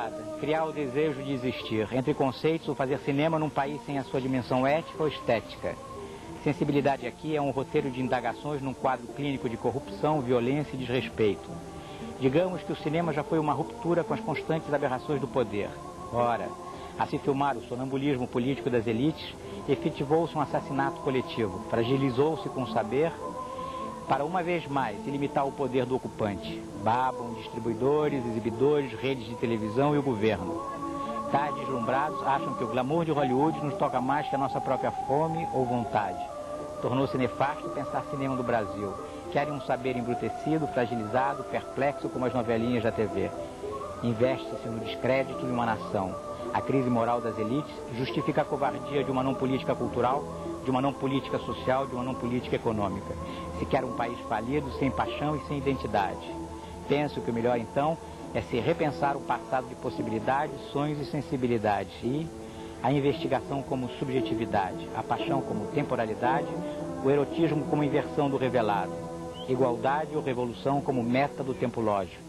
revelada, criar o desejo de existir. Entre conceitos, o fazer cinema num país sem a sua dimensão ética ou estética. Sensibilidade aqui é um roteiro de indagações num quadro clínico de corrupção, violência e desrespeito. Digamos que o cinema já foi uma ruptura com as constantes aberrações do poder. Ora, a se filmar o sonambulismo político das elites, efetivou-se um assassinato coletivo, fragilizou-se com o saber, para uma vez mais ilimitar o poder do ocupante. Babam distribuidores, exibidores, redes de televisão e o governo. Tais deslumbrados acham que o glamour de Hollywood nos toca mais que a nossa própria fome ou vontade. Tornou-se nefasto pensar cinema do Brasil. Querem um saber embrutecido, fragilizado, perplexo como as novelinhas da TV. Investe-se no descrédito de uma nação. A crise moral das elites justifica a covardia de uma não política cultural, de uma não política social, de uma não política econômica. Se quer um país falido, sem paixão e sem identidade. Penso que o melhor, então, é se repensar o passado de possibilidades, sonhos e sensibilidades e a investigação como subjetividade, a paixão como temporalidade, o erotismo como inversão do revelado, igualdade ou revolução como meta do tempo lógico.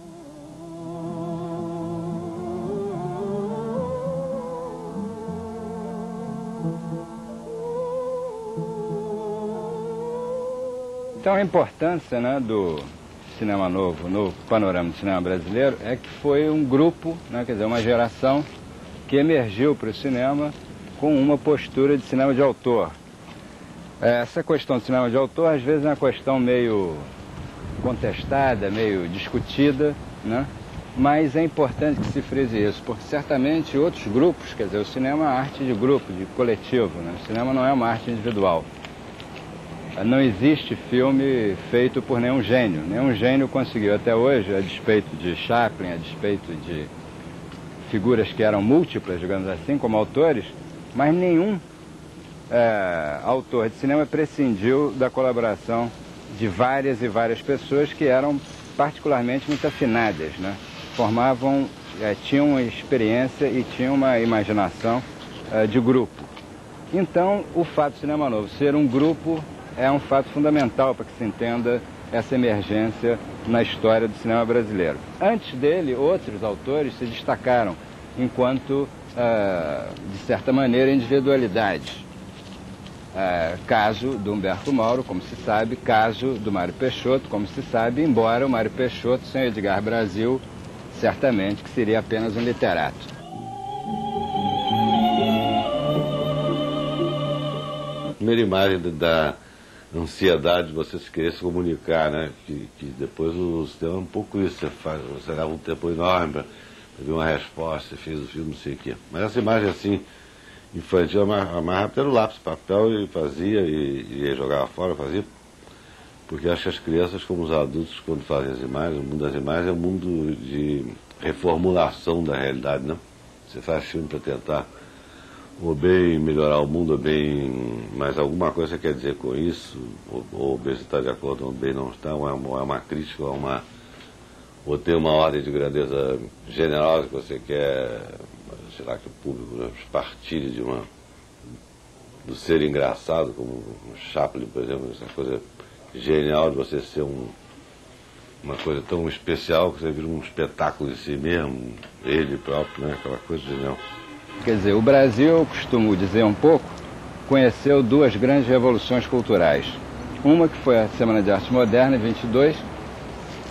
Então a importância, né, do cinema novo no panorama do cinema brasileiro é que foi um grupo, né, quer dizer, uma geração que emergiu para o cinema com uma postura de cinema de autor. Essa questão de cinema de autor às vezes é uma questão meio contestada, meio discutida, né? Mas é importante que se frise isso, porque certamente outros grupos, quer dizer, o cinema é uma arte de grupo, de coletivo, né? O cinema não é uma arte individual. Não existe filme feito por nenhum gênio. Nenhum gênio conseguiu até hoje, a despeito de Chaplin, a despeito de figuras que eram múltiplas, digamos assim, como autores, mas nenhum autor de cinema prescindiu da colaboração de várias e várias pessoas que eram particularmente muito afinadas, né? Formavam, tinham experiência e tinham uma imaginação de grupo. Então, o fato do cinema novo ser um grupo é um fato fundamental para que se entenda essa emergência na história do cinema brasileiro. Antes dele, outros autores se destacaram enquanto, de certa maneira, individualidades. Caso do Humberto Mauro, como se sabe, caso do Mário Peixoto, como se sabe, embora o Mário Peixoto, sem Edgar Brasil, certamente que seria apenas um literato. A primeira imagem da ansiedade de você se querer se comunicar, né? Que depois o cinema é um pouco isso, você leva um tempo enorme para ver uma resposta, você fez o filme, não sei o quê. Mas essa imagem assim, infantil, a mais rápida era o lápis, papel, e fazia, e jogava fora, fazia. Porque acho que as crianças, como os adultos, quando fazem as imagens, o mundo das imagens é um mundo de reformulação da realidade, né? Você faz filme para tentar ou bem melhorar o mundo, ou bem, mas alguma coisa você quer dizer com isso, ou bem você está de acordo, ou bem não está, ou é uma crítica, ou tem uma ordem de grandeza generosa que você quer, sei lá, que o público, né, partilhe do ser engraçado, como o Chaplin, por exemplo, essa coisa genial de você ser uma coisa tão especial que você vira um espetáculo em si mesmo, ele próprio, né, aquela coisa genial. Quer dizer, o Brasil, eu costumo dizer um pouco, conheceu duas grandes revoluções culturais. Uma que foi a Semana de Arte Moderna, em 22,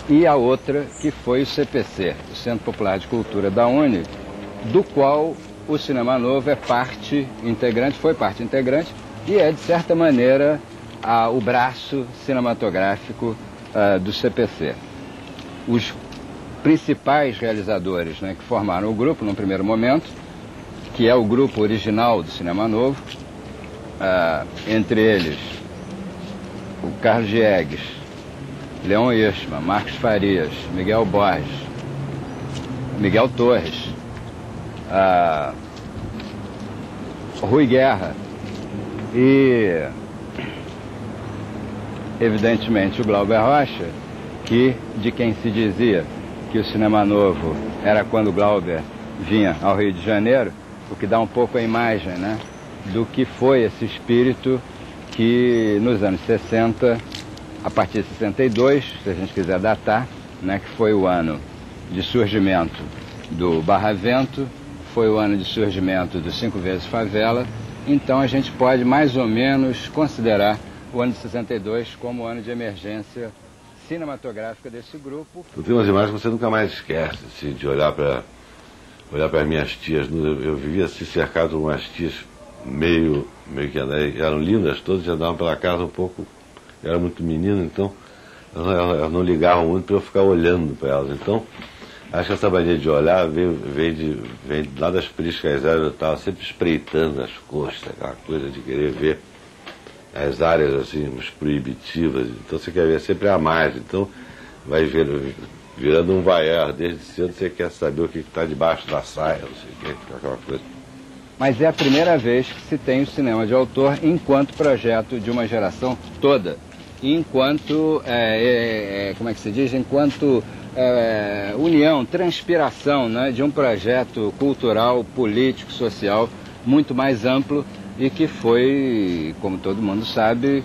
e a outra que foi o CPC, o Centro Popular de Cultura da UNE, do qual o Cinema Novo é parte integrante, foi parte integrante, e é, de certa maneira, o braço cinematográfico do CPC. Os principais realizadores, né, que formaram o grupo, no primeiro momento, que é o grupo original do Cinema Novo, entre eles o Carlos Diegues, Leon Hirschman, Marcos Farias, Miguel Borges, Miguel Torres, Rui Guerra e, evidentemente, o Glauber Rocha, de quem se dizia que o Cinema Novo era quando o Glauber vinha ao Rio de Janeiro, o que dá um pouco a imagem, né, do que foi esse espírito que nos anos 60, a partir de 62, se a gente quiser datar, né, que foi o ano de surgimento do Barravento, foi o ano de surgimento do 5 Vezes Favela, então a gente pode mais ou menos considerar o ano de 62 como o ano de emergência cinematográfica desse grupo. Tem umas imagens que você nunca mais esquece, assim, de olhar para as minhas tias. Eu vivia assim, cercado por umas tias meio que eram lindas todas, já andavam pela casa um pouco, eu era muito menino, então elas não ligavam muito para eu ficar olhando para elas. Então, acho que essa mania de olhar vem lá das priscas aéreas. Eu estava sempre espreitando as costas, aquela coisa de querer ver as áreas assim, os proibitivas. Então você quer ver sempre a mais. Então vai virando um voyeur. Desde cedo você quer saber o que está debaixo da saia, não sei o que, aquela coisa. Mas é a primeira vez que se tem o cinema de autor enquanto projeto de uma geração toda. Enquanto, como é que se diz? Enquanto união, transpiração, né, de um projeto cultural, político, social muito mais amplo e que foi, como todo mundo sabe,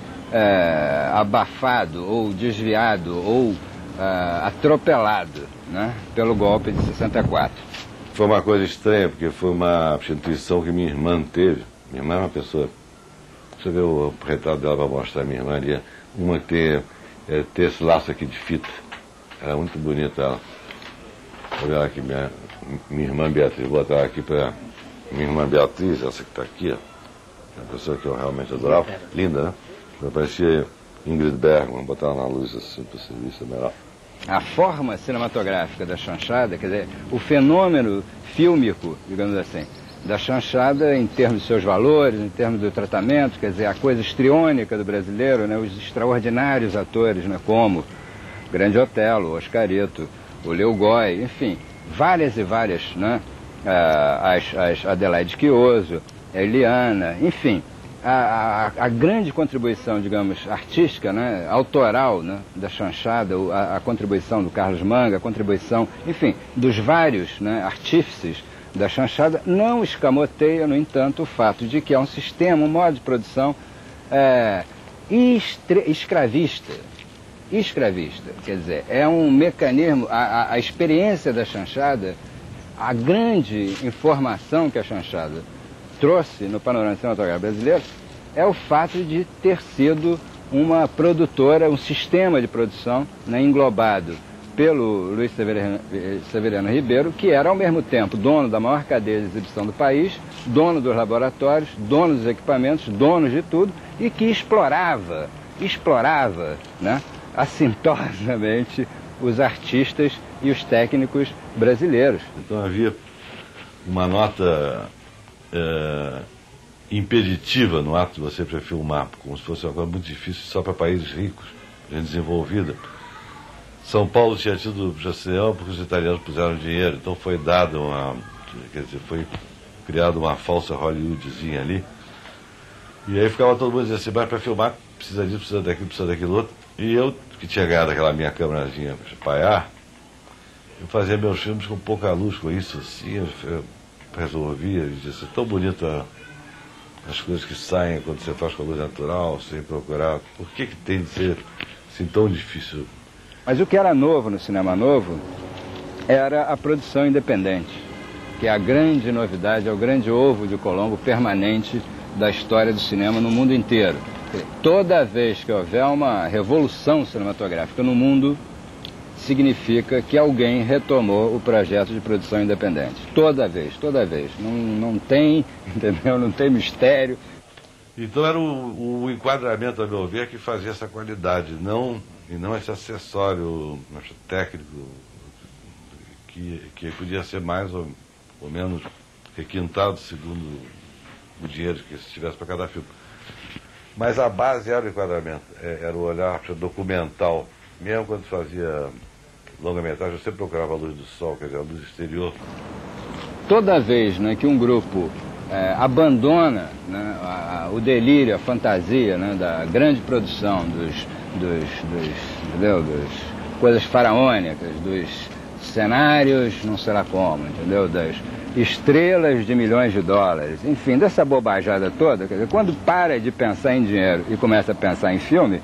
abafado ou desviado ou atropelado, né, pelo golpe de 64. Foi uma coisa estranha, porque foi uma instituição que minha irmã teve. Minha irmã é uma pessoa... Deixa eu ver o retrato dela para mostrar a minha irmã ali. Uma que tem esse laço aqui de fita. Era muito bonita ela. Vou ver aqui, minha irmã Beatriz. Vou botar aqui para minha irmã Beatriz, essa que está aqui, ó. É uma pessoa que eu realmente adorava. Linda, né? Eu parecia Ingrid Bergman. Vou botar ela na luz assim para você ver se é melhor. A forma cinematográfica da chanchada, quer dizer, o fenômeno fílmico, digamos assim, da chanchada em termos de seus valores, em termos do tratamento, quer dizer, a coisa histriônica do brasileiro, né, os extraordinários atores, né, como o Grande Otelo, o Oscarito, o Leo Goy, enfim, várias e várias, né, as Adelaide Quioso, a Eliana, enfim, a grande contribuição, digamos, artística, né, autoral, né, da chanchada, a contribuição do Carlos Manga, a contribuição, enfim, dos vários, né, artífices da chanchada, não escamoteia, no entanto, o fato de que é um sistema, um modo de produção escravista, quer dizer, é um mecanismo, a experiência da chanchada, a grande informação que a chanchada trouxe no panorama cinematográfico brasileiro é o fato de ter sido uma produtora, um sistema de produção, né, englobado pelo Luiz Severiano Ribeiro, que era ao mesmo tempo dono da maior cadeia de exibição do país, dono dos laboratórios, dono dos equipamentos, dono de tudo, e que explorava, né, assintosamente os artistas e os técnicos brasileiros. Então havia uma nota impeditiva no ato de você para filmar, como se fosse uma coisa muito difícil só para países ricos, gente desenvolvida. São Paulo tinha tido Jacião porque os italianos puseram dinheiro, então foi dado foi criada uma falsa Hollywoodzinha ali. E aí ficava todo mundo dizendo assim, mas para filmar precisa disso, precisa daquilo outro. E eu, que tinha ganhado aquela minha câmerazinha Paiar, eu fazia meus filmes com pouca luz, com isso assim, eu resolvia, e disse, tão bonita as coisas que saem quando você faz com a luz natural, sem procurar. Por que tem de ser assim tão difícil? Mas o que era novo no cinema novo era a produção independente, que é a grande novidade, é o grande ovo de Colombo permanente da história do cinema no mundo inteiro. Toda vez que houver uma revolução cinematográfica no mundo, significa que alguém retomou o projeto de produção independente. Toda vez. Não tem, entendeu? Não tem mistério. Então era o enquadramento, a meu ver, que fazia essa qualidade, e não esse acessório técnico que podia ser mais ou menos requintado segundo o dinheiro que se tivesse para cada filme. Mas a base era o enquadramento, era o olhar documental. Mesmo quando fazia longa-metragem, eu sempre procurava a luz do sol, quer dizer, a luz exterior. Toda vez, né, que um grupo abandona, né, o delírio, a fantasia, né, da grande produção, das coisas faraônicas, dos cenários, não sei lá como, entendeu? Das estrelas de milhões de dólares, enfim, dessa bobajada toda, quer dizer, quando para de pensar em dinheiro e começa a pensar em filme,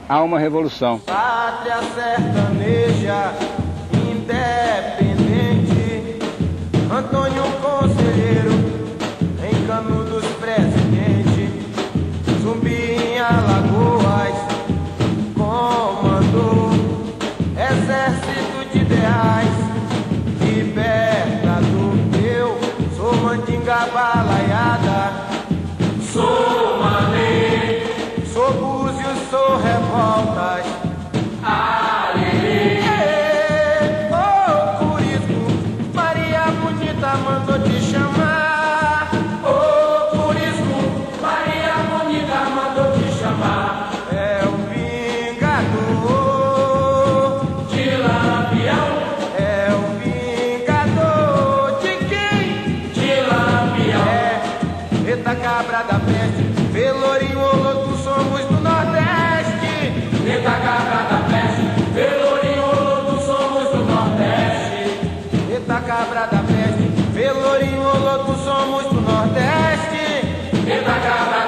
há uma revolução. Pátria sertaneja, independente, Eita cabra da peste, Pelourinho, Oloto, somos do Nordeste. Eita cabra da peste, Pelourinho, Oloto, somos do Nordeste. Eita cabra da peste, Pelourinho, Oloto, somos do Nordeste. Eita cabra